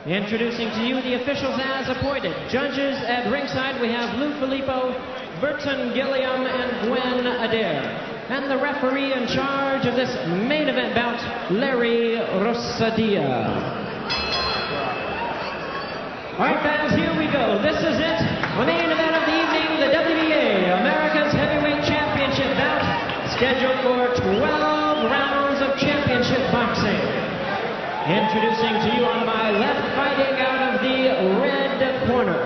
Introducing to you the officials as appointed. Judges at ringside, we have Lou Filippo, Burton Gilliam, and Gwen Adair. And the referee in charge of this main event bout, Larry Rosadia. All right, fans, here we go. This is it. The main event of the evening, the WBA America's Heavyweight Championship bout, scheduled for 12 rounds of championship boxing. Introducing to you on my left, fighting out of the red corner.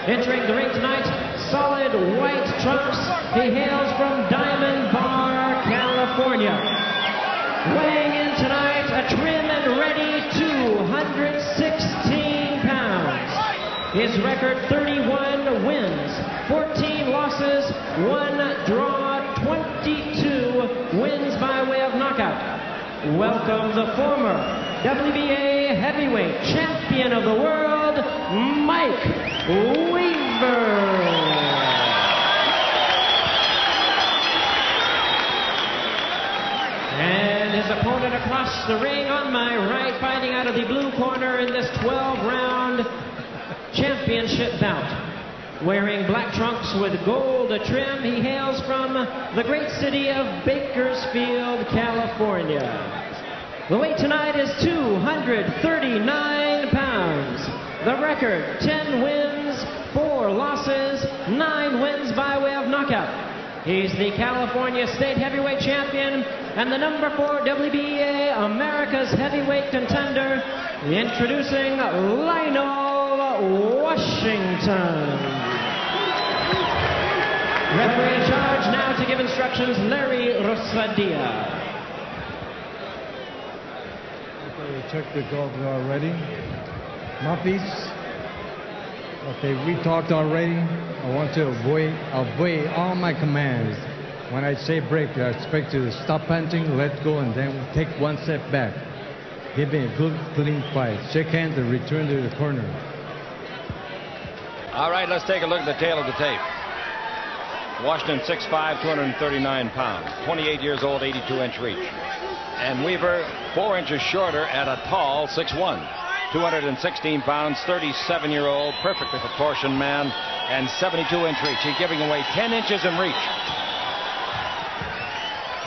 Entering the ring tonight, solid white trunks. He hails from Diamond Bar, California. Weighing in tonight, a trim and ready 216 pounds. His record 31 wins, 14 losses, 1 draw, 22 wins by way of knockout. Welcome the former WBA heavyweight champion of the world, Mike Weaver. And his opponent across the ring on my right, fighting out of the blue corner in this 12-round championship bout. Wearing black trunks with gold trim, he hails from the great city of Bakersfield, California. The weight tonight is 239 pounds. The record, 10 wins, 4 losses, 9 wins by way of knockout. He's the California State Heavyweight Champion and the number 4 WBA America's Heavyweight Contender, introducing Lionel Washington. Referee in charge now to give instructions, Larry Rosadia. Check the gloves already. Mouthpiece. Okay, we talked already. I want to obey all my commands. When I say break, I expect you to stop punching, let go, and then take one step back. Give me a good, clean fight. Shake hands and return to the corner. All right, let's take a look at the tail of the tape. Washington 6'5", 239 pounds, 28 years old, 82-inch reach. And Weaver 4 inches shorter at a tall 6'1", 216 pounds, 37-year-old, perfectly proportioned man, and 72-inch reach. He's giving away 10 inches in reach.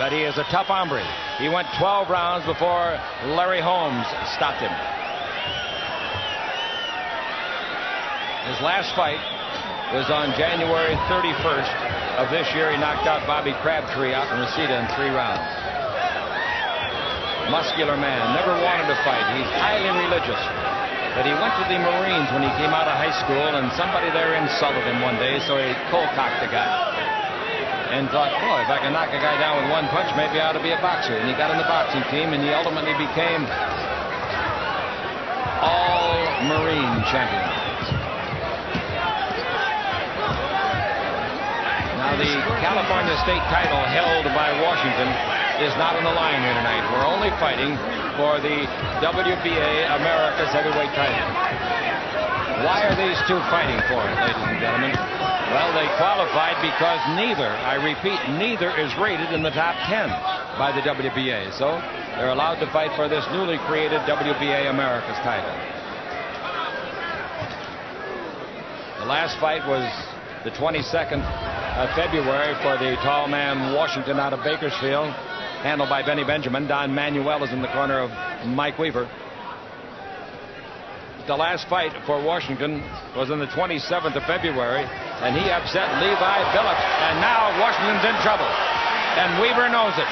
But he is a tough hombre. He went 12 rounds before Larry Holmes stopped him. His last fight was on January 31st of this year. He knocked out Bobby Crabtree out in Reseda in 3 rounds. Muscular man, never wanted to fight. He's highly religious. But he went to the Marines when he came out of high school, and somebody there insulted him one day, so he cold-cocked the guy. And thought, boy, if I can knock a guy down with one punch, maybe I ought to be a boxer. And he got in the boxing team, and he ultimately became all-Marine champion. Now, the California State title held by Washington is not on the line here tonight. We're only fighting for the WBA America's Heavyweight title. Why are these two fighting for it, ladies and gentlemen? Well, they qualified because neither, I repeat, neither is rated in the top 10 by the WBA. So they're allowed to fight for this newly created WBA America's title. The last fight was the 22nd of February for the tall man Washington out of Bakersfield, handled by Benny Benjamin. Don Manuel is in the corner of Mike Weaver. The last fight for Washington was on the 27th of February, and he upset Levi Billups, and now Washington's in trouble, and Weaver knows it.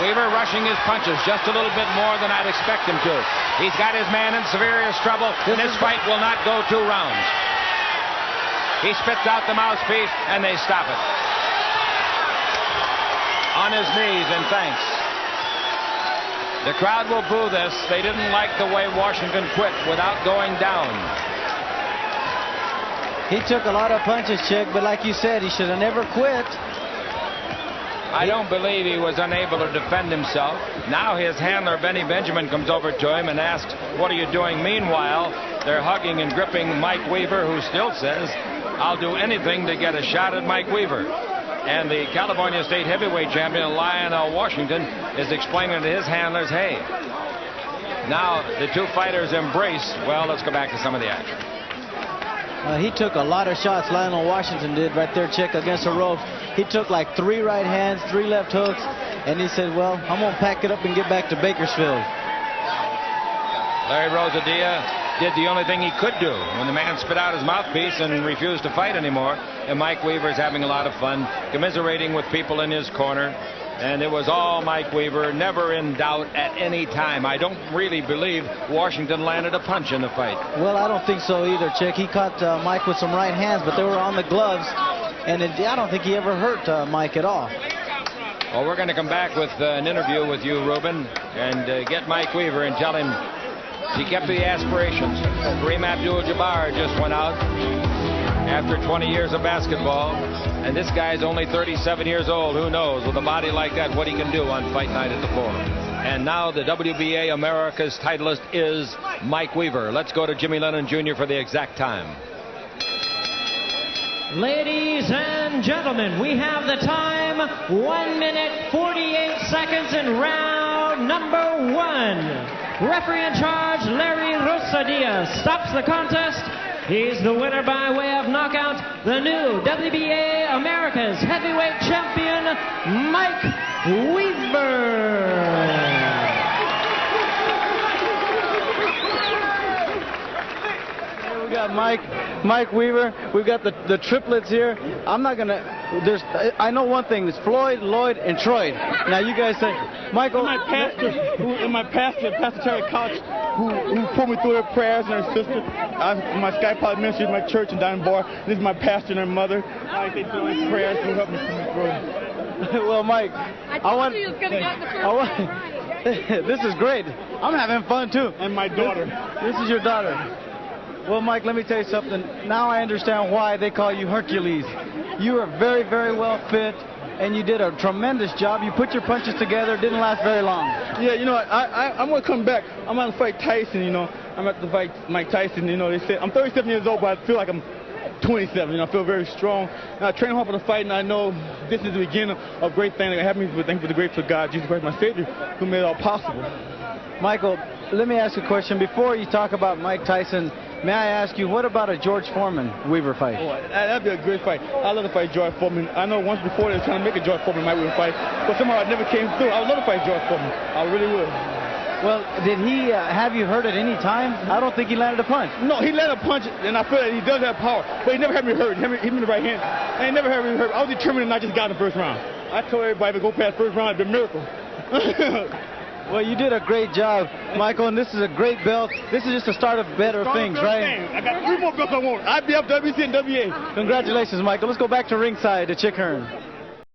Weaver rushing his punches just a little bit more than I'd expect him to. He's got his man in serious trouble, and this fight will not go 2 rounds. He spits out the mouthpiece, and they stop it. On his knees in thanks. The crowd will boo this. They didn't like the way Washington quit without going down. He took a lot of punches, Chick, but like you said, he should have never quit. I don't believe he was unable to defend himself. Now his handler, Benny Benjamin, comes over to him and asks, what are you doing? Meanwhile, they're hugging and gripping Mike Weaver, who still says, I'll do anything to get a shot at Mike Weaver. And the California State Heavyweight Champion, Lionel Washington, is explaining to his handlers, hey, Now the two fighters embrace. Well, let's go back to some of the action. He took a lot of shots, Lionel Washington did right there, Chick, against the ropes. He took like 3 right hands, 3 left hooks, and he said, well, I'm going to pack it up and get back to Bakersfield. Larry Rosadilla did the only thing he could do when the man spit out his mouthpiece and refused to fight anymore. And Mike Weaver's having a lot of fun, commiserating with people in his corner. And it was all Mike Weaver, never in doubt at any time. I don't really believe Washington landed a punch in the fight. Well, I don't think so either, Chick. He caught Mike with some right hands, but they were on the gloves. And I don't think he ever hurt Mike at all. Well, we're going to come back with an interview with you, Ruben, and get Mike Weaver and tell him he kept the aspirations. Kareem Abdul-Jabbar just went out after 20 years of basketball, and this guy's only 37 years old. Who knows, with a body like that, what he can do on Fight Night at the Forum. And now the WBA America's titleist is Mike Weaver. Let's go to Jimmy Lennon Jr. for the exact time. Ladies and gentlemen, we have the time, 1 minute, 48 seconds in round number 1. Referee in charge, Larry Rosadilla, stops the contest. He's the winner by way of knockout, the new WBA America's heavyweight champion, Mike Weaver. We got Mike Weaver. We've got the triplets here. I'm not gonna. I know one thing. It's Floyd, Lloyd, and Troy. Now you guys say, Michael. My pastor, Pastor Terry Couch, who put me through their prayers and her sister. My Sky Pilot Ministry is my church in Diamond Bar. This is my pastor and her mother. I think through their prayers who helped me through. Well, Mike, I told you he was going to get in the first round. This is great. I'm having fun too. And my daughter. This is your daughter. Well, Mike, let me tell you something. Now I understand why they call you Hercules. You are very, very well fit, and you did a tremendous job. You put your punches together. It didn't last very long. Yeah, you know, I'm going to come back. I'm going to fight Tyson, you know. I'm at to fight Mike Tyson, you know. They said I'm 37 years old, but I feel like I'm 27. You know, I feel very strong. And I train hard for the fight, and I know this is the beginning of great things that happen. But thank you for the grateful God, Jesus Christ, my Savior, who made it all possible. Michael, let me ask you a question. Before you talk about Mike Tyson, may I ask you, what about a George Foreman Weaver fight? Oh, that'd be a great fight. I'd love to fight George Foreman. I know once before they were trying to make a George Foreman Mike Weaver fight, but somehow it never came through. I would love to fight George Foreman. I really would. Well, did he have you hurt at any time? I don't think he landed a punch. No, he landed a punch, and I feel that he does have power, but he never had me hurt. He hit me in the right hand, and he never had me hurt. I was determined and I just got in the first round. I told everybody to go past first round, it'd be a miracle. Well, you did a great job, Michael, and this is a great belt. This is just the start of better things, right? I got 3 more belts I want. IBF, WC, and WA. Congratulations, Michael. Let's go back to ringside to Chick Hearn.